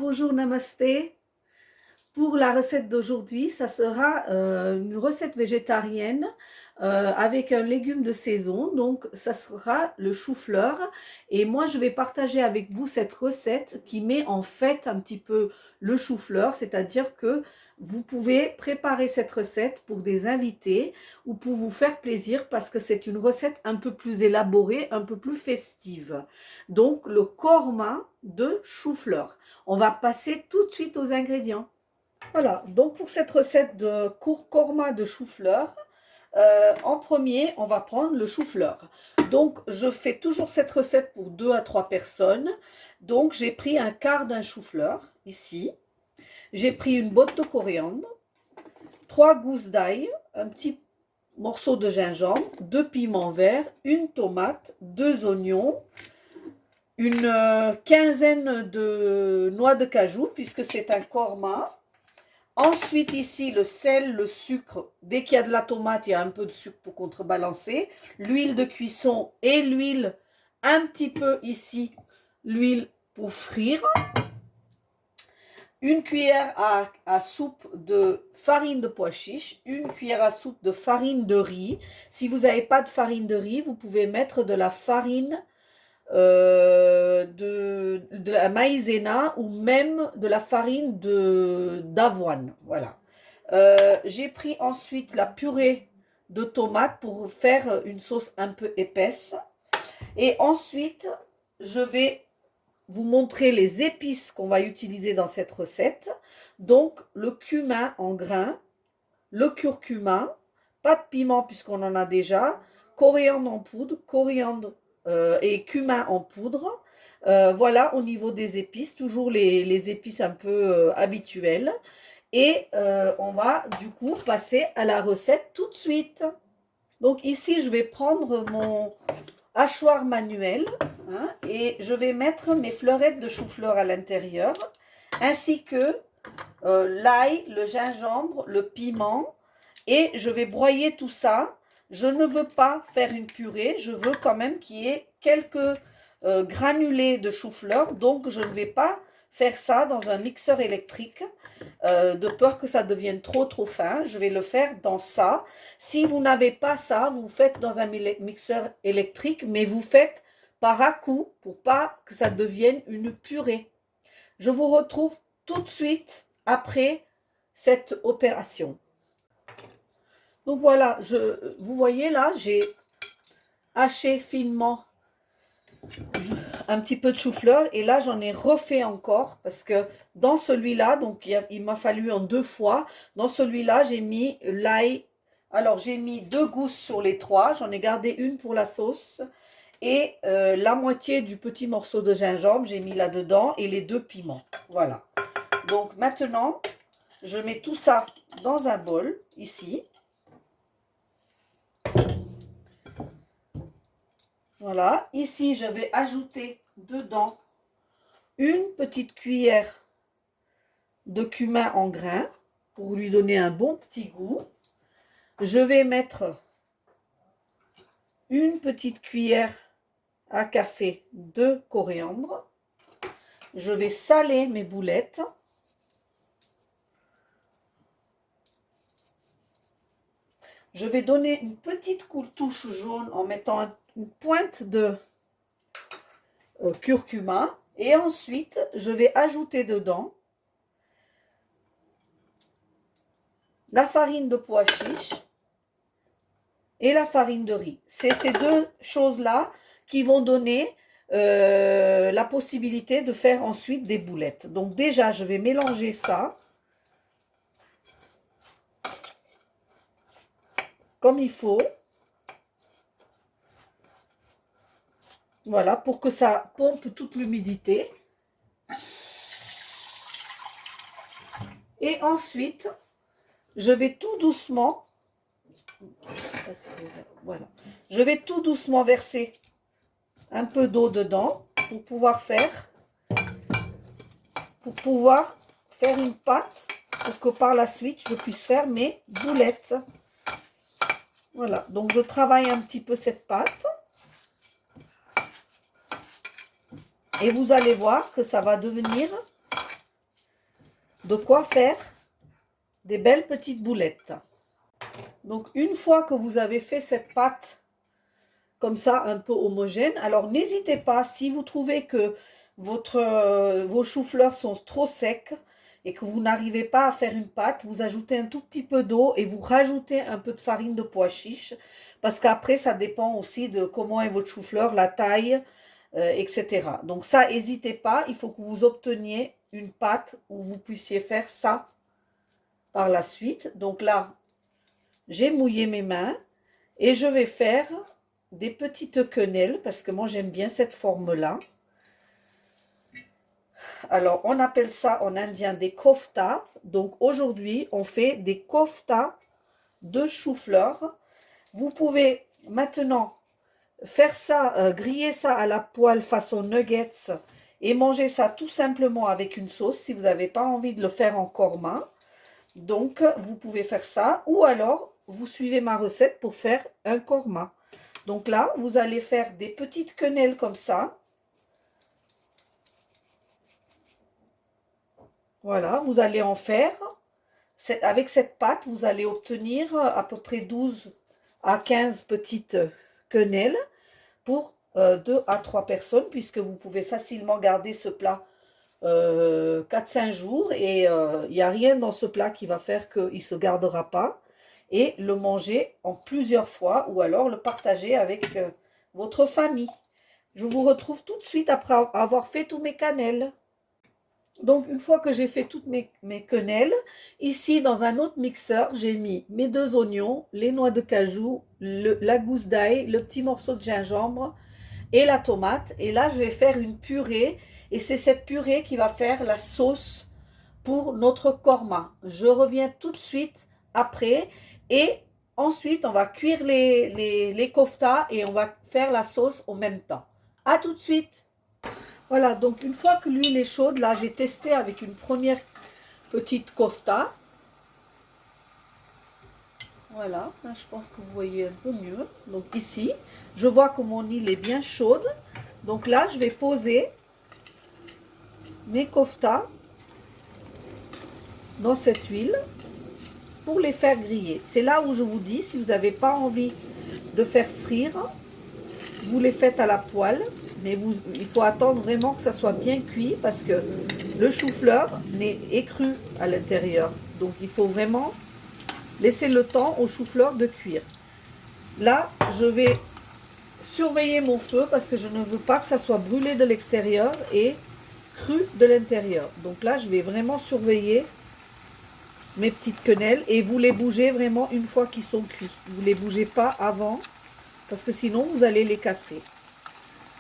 bonjour, namasté. Pour la recette d'aujourd'hui, ça sera une recette végétarienne avec un légume de saison. Donc, ça sera le chou-fleur. Et moi, je vais partager avec vous cette recette qui met en fait un petit peu le chou-fleur. C'est-à-dire que vous pouvez préparer cette recette pour des invités ou pour vous faire plaisir parce que c'est une recette un peu plus élaborée, un peu plus festive. Donc, le korma de chou-fleur. On va passer tout de suite aux ingrédients. Voilà, donc pour cette recette de korma de chou-fleur, en premier, on va prendre le chou-fleur. Donc, je fais toujours cette recette pour 2 à 3 personnes. Donc, j'ai pris un quart d'un chou-fleur, ici. J'ai pris une botte de coriandre, 3 gousses d'ail, un petit morceau de gingembre, 2 piments verts, une tomate, 2 oignons, une quinzaine de noix de cajou, puisque c'est un korma. Ensuite, ici, le sel, le sucre. Dès qu'il y a de la tomate, il y a un peu de sucre pour contrebalancer. L'huile de cuisson et l'huile, un petit peu ici, l'huile pour frire. Une cuillère à soupe de farine de pois chiche. Une cuillère à soupe de farine de riz. Si vous n'avez pas de farine de riz, vous pouvez mettre de la farine de la maïzena ou même de la farine d'avoine. Voilà. J'ai pris ensuite la purée de tomates pour faire une sauce un peu épaisse. Et ensuite, je vais vous montrer les épices qu'on va utiliser dans cette recette. Donc, le cumin en grains, le curcuma, pas de piment puisqu'on en a déjà, coriandre en poudre, coriandre et cumin en poudre. Voilà au niveau des épices, toujours les épices un peu habituelles. Et on va du coup passer à la recette tout de suite. Donc ici, je vais prendre mon hachoir manuel et je vais mettre mes fleurettes de chou-fleur à l'intérieur, ainsi que l'ail, le gingembre, le piment. Et je vais broyer tout ça. Je ne veux pas faire une purée, je veux quand même qu'il y ait quelques granulés de chou-fleur. Donc je ne vais pas faire ça dans un mixeur électrique, de peur que ça devienne trop fin. Je vais le faire dans ça. Si vous n'avez pas ça, vous faites dans un mixeur électrique, mais vous faites par à-coup pour pas que ça devienne une purée. Je vous retrouve tout de suite après cette opération. Donc voilà, vous voyez là, j'ai haché finement un petit peu de chou-fleur et là j'en ai refait encore parce que dans celui-là, donc il m'a fallu en 2 fois. Dans celui-là, j'ai mis l'ail. Alors j'ai mis 2 gousses sur les 3, j'en ai gardé une pour la sauce et la moitié du petit morceau de gingembre, j'ai mis là-dedans et les 2 piments. Voilà. Donc maintenant, je mets tout ça dans un bol ici. Voilà, ici je vais ajouter dedans une petite cuillère de cumin en grains pour lui donner un bon petit goût. Je vais mettre une petite cuillère à café de coriandre. Je vais saler mes boulettes. Je vais donner une petite touche jaune en mettant une pointe de curcuma. Et ensuite, je vais ajouter dedans la farine de pois chiche et la farine de riz. C'est ces deux choses-là qui vont donner la possibilité de faire ensuite des boulettes. Donc déjà, je vais mélanger ça comme il faut. Voilà, pour que ça pompe toute l'humidité. Et ensuite, je vais tout doucement, voilà, je vais tout doucement verser un peu d'eau dedans pour pouvoir faire une pâte pour que par la suite je puisse faire mes boulettes. Voilà, donc je travaille un petit peu cette pâte et vous allez voir que ça va devenir de quoi faire des belles petites boulettes. Donc une fois que vous avez fait cette pâte comme ça un peu homogène, alors n'hésitez pas, si vous trouvez que vos choux-fleurs sont trop secs et que vous n'arrivez pas à faire une pâte, vous ajoutez un tout petit peu d'eau et vous rajoutez un peu de farine de pois chiche, parce qu'après ça dépend aussi de comment est votre chou-fleur, la taille, etc. Donc ça, n'hésitez pas, il faut que vous obteniez une pâte où vous puissiez faire ça par la suite. Donc là, j'ai mouillé mes mains et je vais faire des petites quenelles parce que moi j'aime bien cette forme-là. Alors on appelle ça en indien des koftas. Donc aujourd'hui on fait des koftas de chou-fleur. Vous pouvez maintenant faire ça, griller ça à la poêle façon nuggets et manger ça tout simplement avec une sauce si vous n'avez pas envie de le faire en korma. Donc vous pouvez faire ça ou alors vous suivez ma recette pour faire un korma. Donc là, vous allez faire des petites quenelles comme ça. Voilà, vous allez en faire. Avec cette pâte, vous allez obtenir à peu près 12 à 15 petites quenelles pour 2 à 3 personnes, puisque vous pouvez facilement garder ce plat 4-5 jours et il n'y a rien dans ce plat qui va faire qu'il ne se gardera pas. Et le manger en plusieurs fois ou alors le partager avec votre famille. Je vous retrouve tout de suite après avoir fait tous mes quenelles. Donc une fois que j'ai fait toutes mes quenelles, ici dans un autre mixeur, j'ai mis mes 2 oignons, les noix de cajou, la gousse d'ail, le petit morceau de gingembre et la tomate. Et là je vais faire une purée et c'est cette purée qui va faire la sauce pour notre korma. Je reviens tout de suite après. Et ensuite, on va cuire les koftas et on va faire la sauce en même temps. À tout de suite. Voilà, donc une fois que l'huile est chaude, là j'ai testé avec une première petite kofta. Voilà, là je pense que vous voyez un peu mieux. Donc ici, je vois que mon huile est bien chaude. Donc là, je vais poser mes koftas dans cette huile pour les faire griller. C'est là où je vous dis, si vous n'avez pas envie de faire frire, vous les faites à la poêle, mais il faut attendre vraiment que ça soit bien cuit parce que le chou-fleur est cru à l'intérieur. Donc il faut vraiment laisser le temps au chou-fleur de cuire. Là, je vais surveiller mon feu parce que je ne veux pas que ça soit brûlé de l'extérieur et cru de l'intérieur. Donc là, je vais vraiment surveiller mes petites quenelles et vous les bougez vraiment une fois qu'ils sont cuits. Vous ne les bougez pas avant parce que sinon vous allez les casser.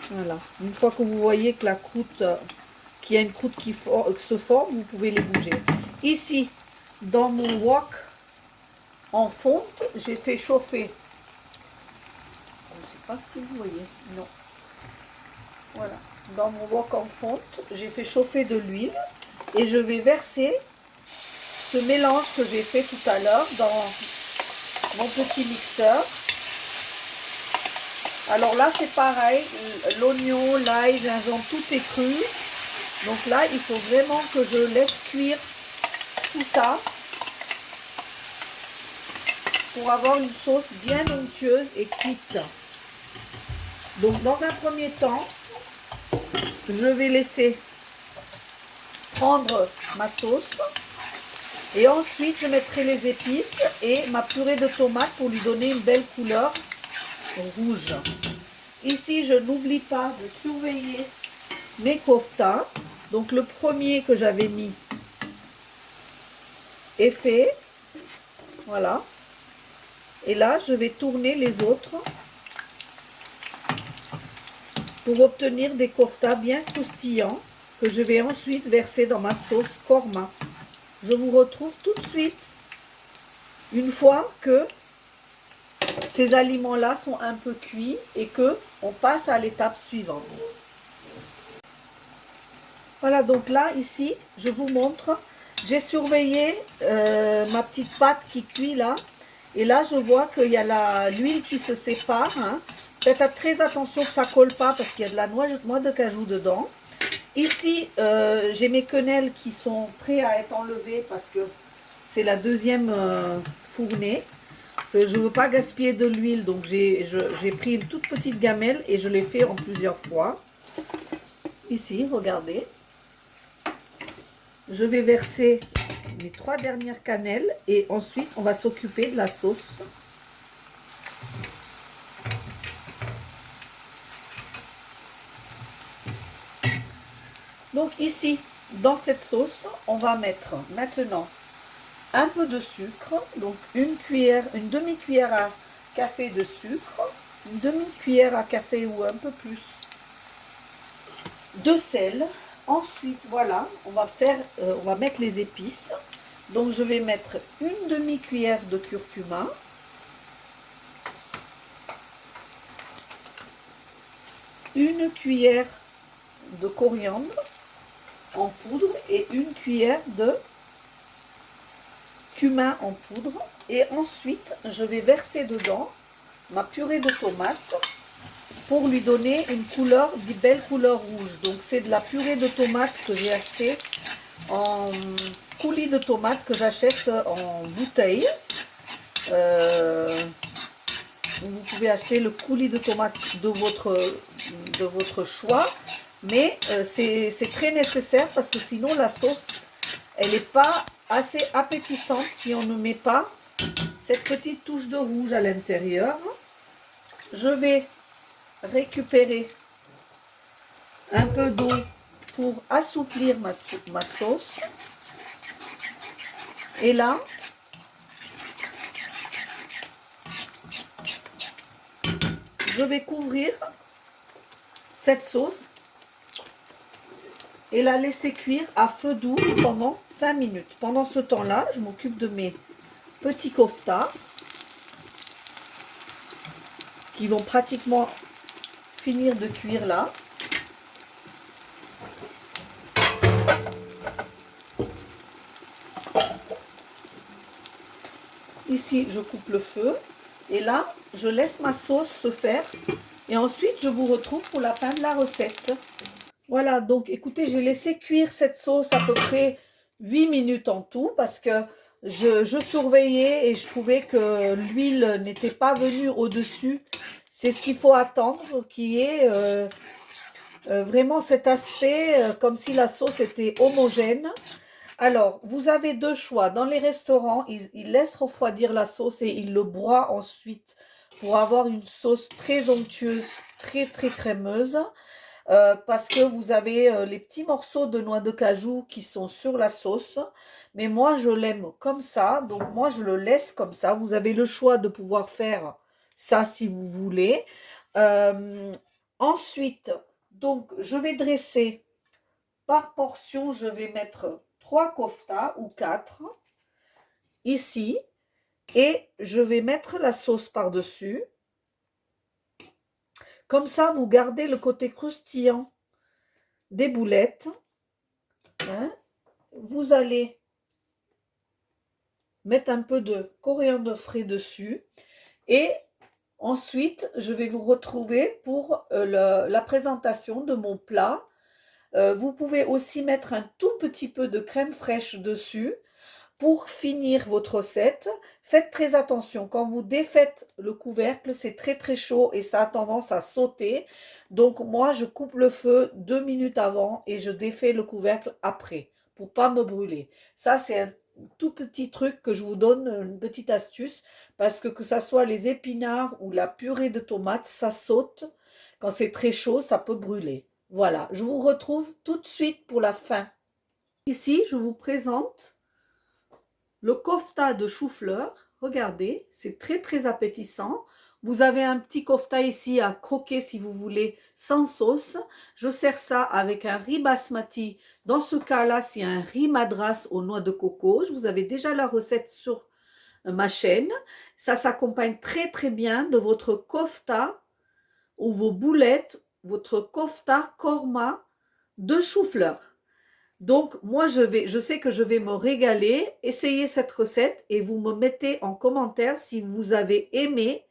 Voilà. Une fois que vous voyez que la croûte, qu'il y a une croûte qui se forme, vous pouvez les bouger. Ici, dans mon wok en fonte, j'ai fait chauffer. Je ne sais pas si vous voyez. Non. Voilà. Dans mon wok en fonte, j'ai fait chauffer de l'huile et je vais verser ce mélange que j'ai fait tout à l'heure dans mon petit mixeur. Alors là c'est pareil, l'oignon, l'ail, gingembre, tout est cru. Donc là il faut vraiment que je laisse cuire tout ça pour avoir une sauce bien onctueuse et cuite. Donc dans un premier temps, je vais laisser prendre ma sauce. Et ensuite, je mettrai les épices et ma purée de tomates pour lui donner une belle couleur rouge. Ici, je n'oublie pas de surveiller mes koftas. Donc, le premier que j'avais mis est fait. Voilà. Et là, je vais tourner les autres pour obtenir des koftas bien croustillants que je vais ensuite verser dans ma sauce korma. Je vous retrouve tout de suite une fois que ces aliments-là sont un peu cuits et que on passe à l'étape suivante. Voilà, donc là, ici, je vous montre. J'ai surveillé ma petite pâte qui cuit là. Et là, je vois qu'il y a l'huile qui se sépare. Hein. Faites très attention que ça ne colle pas parce qu'il y a de la noix de cajou dedans. Ici, j'ai mes quenelles qui sont prêts à être enlevées parce que c'est la deuxième fournée. Je ne veux pas gaspiller de l'huile, donc j'ai pris une toute petite gamelle et je l'ai fait en plusieurs fois. Ici, regardez. Je vais verser mes 3 dernières cannelles et ensuite on va s'occuper de la sauce. Donc ici, dans cette sauce, on va mettre maintenant un peu de sucre, donc une demi-cuillère à café de sucre, une demi-cuillère à café ou un peu plus de sel. Ensuite, voilà, on va mettre les épices. Donc je vais mettre une demi-cuillère de curcuma, une cuillère de coriandre en poudre et une cuillère de cumin en poudre. Et ensuite, je vais verser dedans ma purée de tomates pour lui donner une belle couleur rouge. Donc c'est de la purée de tomates que j'ai acheté en coulis de tomates que j'achète en bouteille. Vous pouvez acheter le coulis de tomates de votre choix, mais c'est très nécessaire parce que sinon la sauce, elle n'est pas assez appétissante si on ne met pas cette petite touche de rouge à l'intérieur. Je vais récupérer un peu d'eau pour assouplir ma sauce. Et là, je vais couvrir cette sauce et la laisser cuire à feu doux pendant 5 minutes. Pendant ce temps-là, je m'occupe de mes petits koftas qui vont pratiquement finir de cuire là. Ici, je coupe le feu et là, je laisse ma sauce se faire et ensuite, je vous retrouve pour la fin de la recette. Voilà, donc écoutez, j'ai laissé cuire cette sauce à peu près 8 minutes en tout parce que je surveillais et je trouvais que l'huile n'était pas venue au-dessus. C'est ce qu'il faut attendre, qui est vraiment cet aspect comme si la sauce était homogène. Alors, vous avez deux choix. Dans les restaurants, ils laissent refroidir la sauce et ils le broient ensuite pour avoir une sauce très onctueuse, très très crémeuse. Parce que vous avez les petits morceaux de noix de cajou qui sont sur la sauce. Mais moi, je l'aime comme ça. Donc, moi, je le laisse comme ça. Vous avez le choix de pouvoir faire ça si vous voulez. Ensuite, donc, je vais dresser par portion. Je vais mettre 3 koftas ou 4 ici. Et je vais mettre la sauce par-dessus. Comme ça, vous gardez le côté croustillant des boulettes. Hein. Vous allez mettre un peu de coriandre frais dessus et ensuite je vais vous retrouver pour la présentation de mon plat. Vous pouvez aussi mettre un tout petit peu de crème fraîche dessus pour finir votre recette. Faites très attention, quand vous défaites le couvercle, c'est très très chaud et ça a tendance à sauter. Donc moi, je coupe le feu 2 minutes avant et je défais le couvercle après pour pas me brûler. Ça, c'est un tout petit truc que je vous donne, une petite astuce, parce que ça soit les épinards ou la purée de tomates, ça saute. Quand c'est très chaud, ça peut brûler. Voilà, je vous retrouve tout de suite pour la fin. Ici, je vous présente le kofta de chou-fleur. Regardez, c'est très très appétissant. Vous avez un petit kofta ici à croquer si vous voulez, sans sauce. Je sers ça avec un riz basmati. Dans ce cas-là, c'est un riz madras aux noix de coco. Je vous avais déjà la recette sur ma chaîne. Ça s'accompagne très très bien de votre kofta ou vos boulettes, votre kofta korma de chou-fleur. Donc, moi, je sais que je vais me régaler. Essayez cette recette et vous me mettez en commentaire si vous avez aimé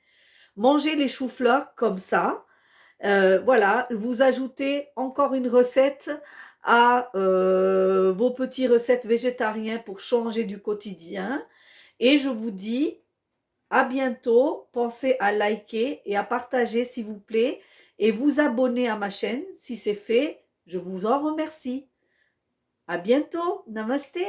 manger les choux-fleurs comme ça. Voilà, vous ajoutez encore une recette à vos petits recettes végétariens pour changer du quotidien. Et je vous dis à bientôt. Pensez à liker et à partager s'il vous plaît. Et vous abonner à ma chaîne si c'est fait. Je vous en remercie. À bientôt. Namasté.